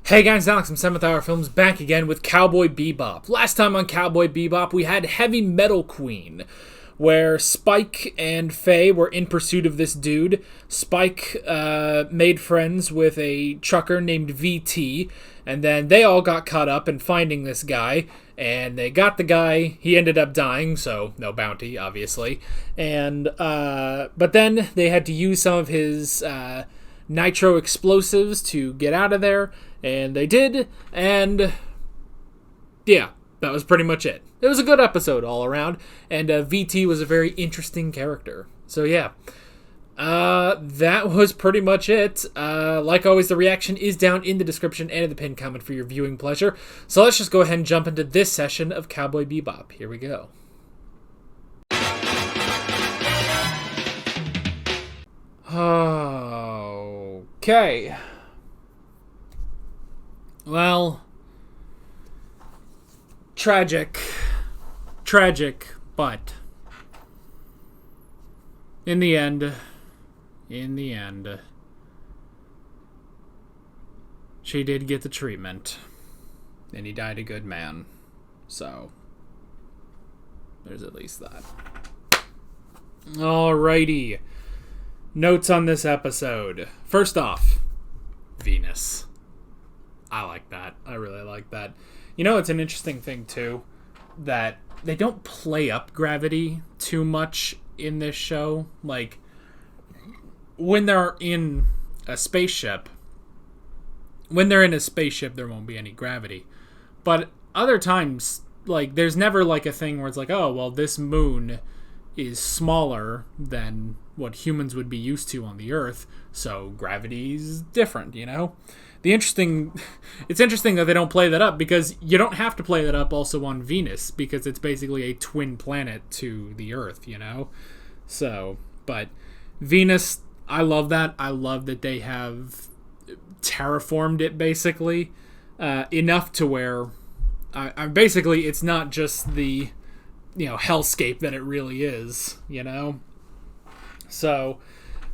Hey guys, Alex from 7th Hour Films back again with Cowboy Bebop. Last time on Cowboy Bebop, we had Heavy Metal Queen, where Spike and Faye were in pursuit of this dude. Spike made friends with a trucker named VT, and then they all got caught up in finding this guy, and they got the guy. He ended up dying, so no bounty, obviously. And but then they had to use some of his nitro explosives to get out of there, and they did, and yeah, that was pretty much it. It was a good episode all around, and VT was a very interesting character. So yeah, that was pretty much it. Like always, the reaction is down in the description and in the pinned comment for your viewing pleasure. So let's just go ahead and jump into this session of Cowboy Bebop. Here we go. Okay. Well, tragic, but in the end, she did get the treatment, and he died a good man. So, there's at least that. Alrighty. Notes on this episode. First off, Venus. I like that. I really like that. You know, it's an interesting thing, too, that they don't play up gravity too much in this show. Like, when they're in a spaceship, there won't be any gravity. But other times, like, there's never, like, a thing where it's like, oh, well, this moon is smaller than what humans would be used to on the Earth, so gravity's different, you know? It's interesting that they don't play that up, because you don't have to play that up also on Venus, because it's basically a twin planet to the Earth, you know? So, but Venus, I love that. I love that they have terraformed it, basically, enough to where, basically, it's not just the, hellscape that it really is, you know? So,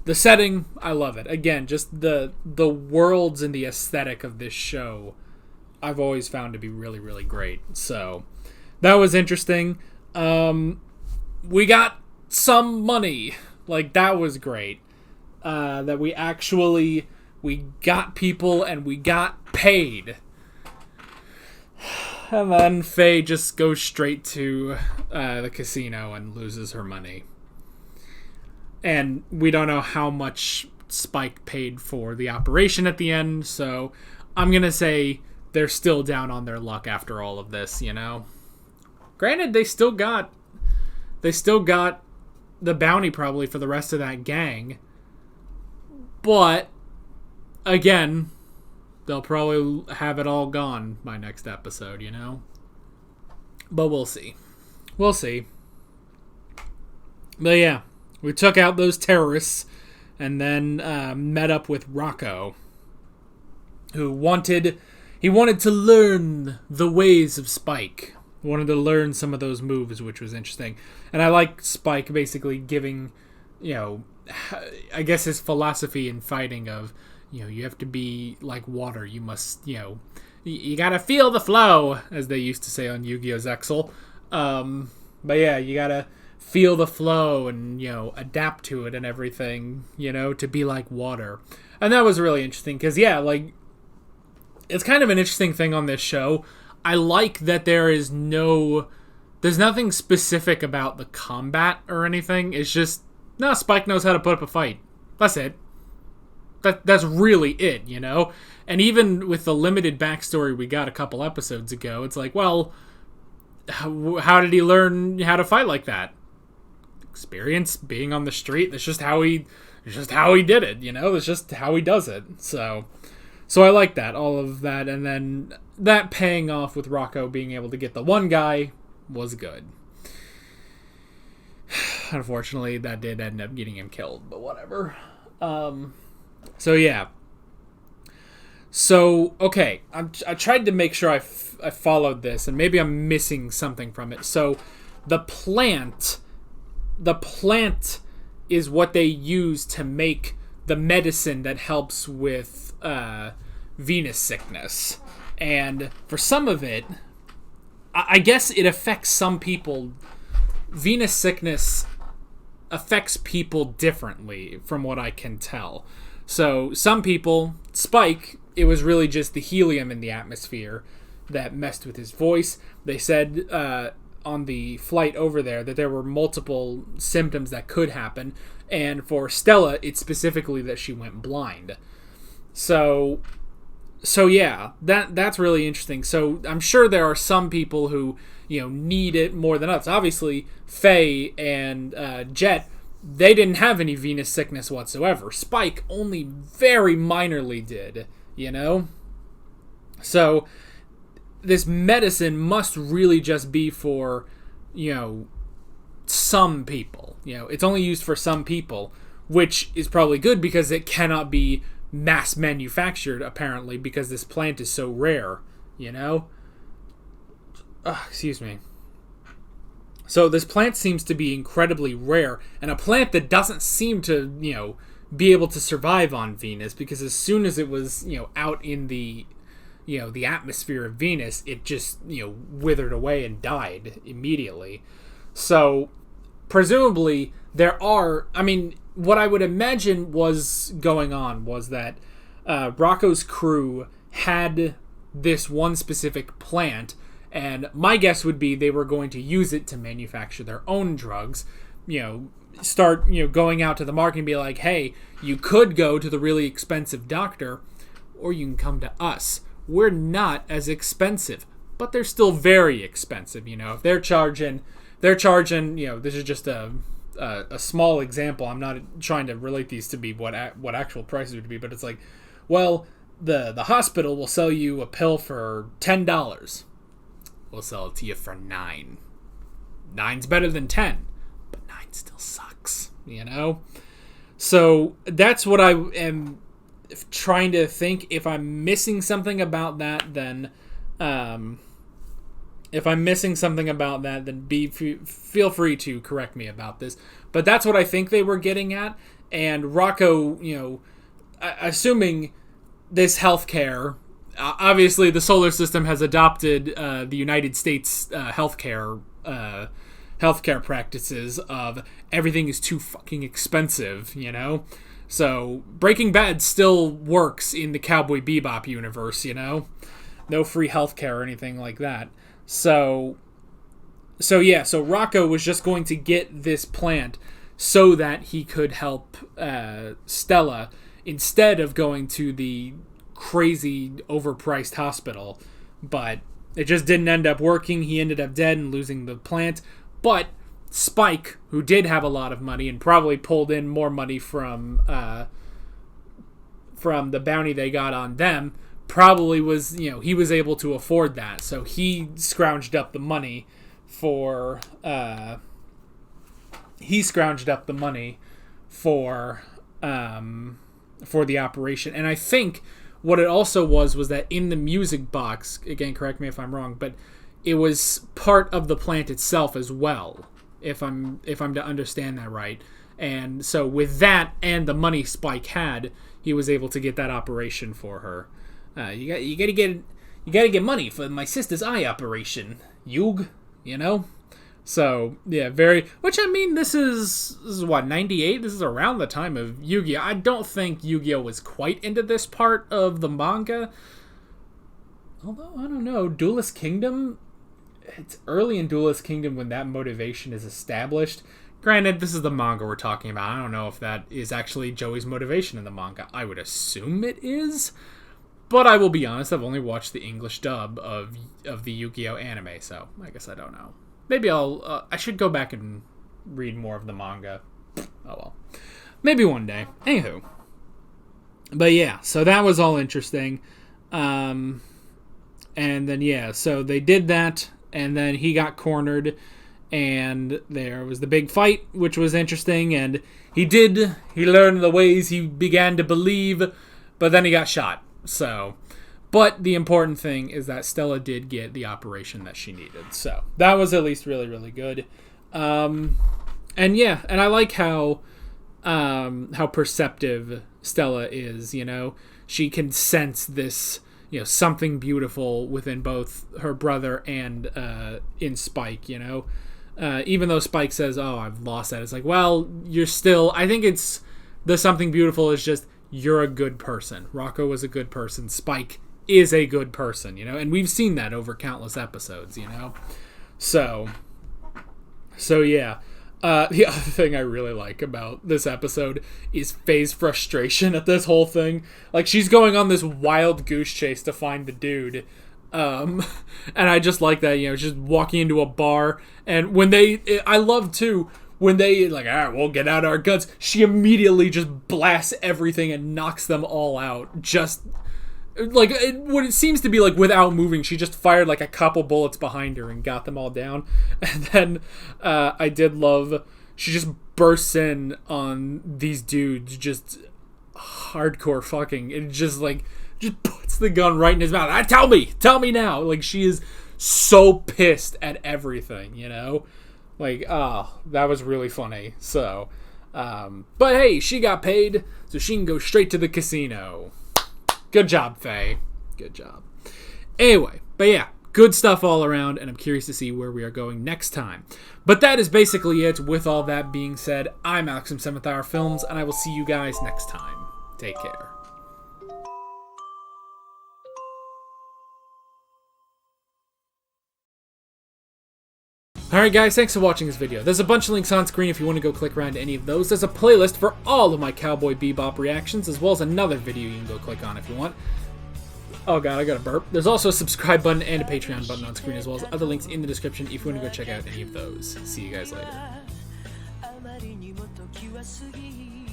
the setting, I love it. Again, just the worlds and the aesthetic of this show, I've always found to be really, really great. So, that was interesting. We got some money. Like, that was great. That we got people and we got paid. And then Faye just goes straight to the casino and loses her money. And we don't know how much Spike paid for the operation at the end, so I'm going to say they're still down on their luck after all of this, you know? Granted, they still got the bounty probably for the rest of that gang. But, again, they'll probably have it all gone by next episode, you know? But we'll see. We'll see. But yeah, we took out those terrorists and then met up with Rocco, who wanted to learn the ways of Spike. Wanted to learn some of those moves, which was interesting. And I like Spike basically giving, I guess his philosophy in fighting of, you have to be like water. You must, you gotta feel the flow, as they used to say on Yu-Gi-Oh! Zexal. But yeah, you gotta feel the flow and, adapt to it and everything, to be like water. And that was really interesting because, yeah, like, it's kind of an interesting thing on this show. I like that there's nothing specific about the combat or anything. It's just, no, Spike knows how to put up a fight. That's it. That's really it, And even with the limited backstory we got a couple episodes ago, it's like, well, how did he learn how to fight like that? Experience, being on the street. That's just how he did it, That's just how he does it. So I like that, all of that, and then that paying off with Rocco being able to get the one guy was good. Unfortunately, that did end up getting him killed, but whatever. So yeah. So, okay, I tried to make sure I followed this, and maybe I'm missing something from it. So, the plant is what they use to make the medicine that helps with Venus sickness. And for some of it, I guess it affects some people. Venus sickness affects people differently from what I can tell. So some people, Spike, it was really just the helium in the atmosphere that messed with his voice. They said on the flight over there that there were multiple symptoms that could happen. And for Stella, it's specifically that she went blind. So yeah, that's really interesting. So I'm sure there are some people who, need it more than others. Obviously, Faye and Jet, they didn't have any Venus sickness whatsoever. Spike only very minorly did, So this medicine must really just be for, some people. It's only used for some people, which is probably good because it cannot be mass manufactured, apparently, because this plant is so rare, excuse me. So this plant seems to be incredibly rare, and a plant that doesn't seem to, be able to survive on Venus, because as soon as it was, out in the, the atmosphere of Venus, it just, withered away and died immediately. So presumably there are, what I would imagine was going on was that Rocco's crew had this one specific plant, and my guess would be they were going to use it to manufacture their own drugs, start, going out to the market and be like, hey, you could go to the really expensive doctor, or you can come to us. We're not as expensive, but they're still very expensive, if they're charging, this is just a small example. I'm not trying to relate these to be what actual prices would be, but it's like, well, the hospital will sell you a pill for $10. We'll sell it to you for $9. $9's better than 10, but 9 still sucks, So that's what I am trying to think. If I'm missing something about that, then feel free to correct me about this. But that's what I think they were getting at. And Rocco, assuming this healthcare, obviously the solar system has adopted the United States healthcare practices of everything is too fucking expensive, So Breaking Bad still works in the Cowboy Bebop universe, No free healthcare or anything like that. So Rocco was just going to get this plant so that he could help Stella instead of going to the crazy overpriced hospital. But it just didn't end up working. He ended up dead and losing the plant. But Spike, who did have a lot of money and probably pulled in more money from the bounty they got on them, probably was, he was able to afford that. So he scrounged up the money for the operation. And I think what it also was that in the music box, again, correct me if I'm wrong, but it was part of the plant itself as well, if I'm to understand that right. And so with that and the money Spike had, he was able to get that operation for her. You gotta get money for my sister's eye operation, Yug, So yeah, which this is what, 98? This is around the time of Yu-Gi-Oh! I don't think Yu-Gi-Oh! Was quite into this part of the manga. Although, I don't know, Duelist Kingdom, it's early in Duelist Kingdom when that motivation is established. Granted, this is the manga we're talking about. I don't know if that is actually Joey's motivation in the manga. I would assume it is. But I will be honest, I've only watched the English dub of the Yu-Gi-Oh! Anime, so I guess I don't know. Maybe I should go back and read more of the manga. Oh well. Maybe one day. Anywho. But yeah, so that was all interesting. And then, yeah, so they did that, and then he got cornered, and there was the big fight, which was interesting, and he learned the ways, he began to believe, but then he got shot. So, but the important thing is that Stella did get the operation that she needed. So that was at least really, really good. And yeah, and I like how perceptive Stella is, she can sense this, you know, something beautiful within both her brother and in Spike, you know. Even though Spike says, oh, I've lost that, it's like, well, you're still, I think it's the something beautiful is just, you're a good person. Rocco was a good person. Spike is a good person, you know, and we've seen that over countless episodes, you know. So yeah. The other thing I really like about this episode is Faye's frustration at this whole thing. Like, she's going on this wild goose chase to find the dude. And I just like that, you know, just walking into a bar. And when I love too, when they, like, all right, we'll get out our guns. She immediately just blasts everything and knocks them all out. Just, like, what it seems to be, like, without moving. She just fired, like, a couple bullets behind her and got them all down. And then I did love, she just bursts in on these dudes, just hardcore fucking. It just, like, just puts the gun right in his mouth. Tell me now. Like, she is so pissed at everything, you know? Like, that was really funny. So, but hey, she got paid, so she can go straight to the casino. Good job, Faye. Good job. Anyway, but yeah, good stuff all around, and I'm curious to see where we are going next time. But that is basically it. With all that being said, I'm Alex from 7th Hour Films, and I will see you guys next time. Take care. Alright guys, thanks for watching this video. There's a bunch of links on screen if you want to go click around to any of those. There's a playlist for all of my Cowboy Bebop reactions, as well as another video you can go click on if you want. Oh god, I got a burp. There's also a subscribe button and a Patreon button on screen, as well as other links in the description if you want to go check out any of those. See you guys later.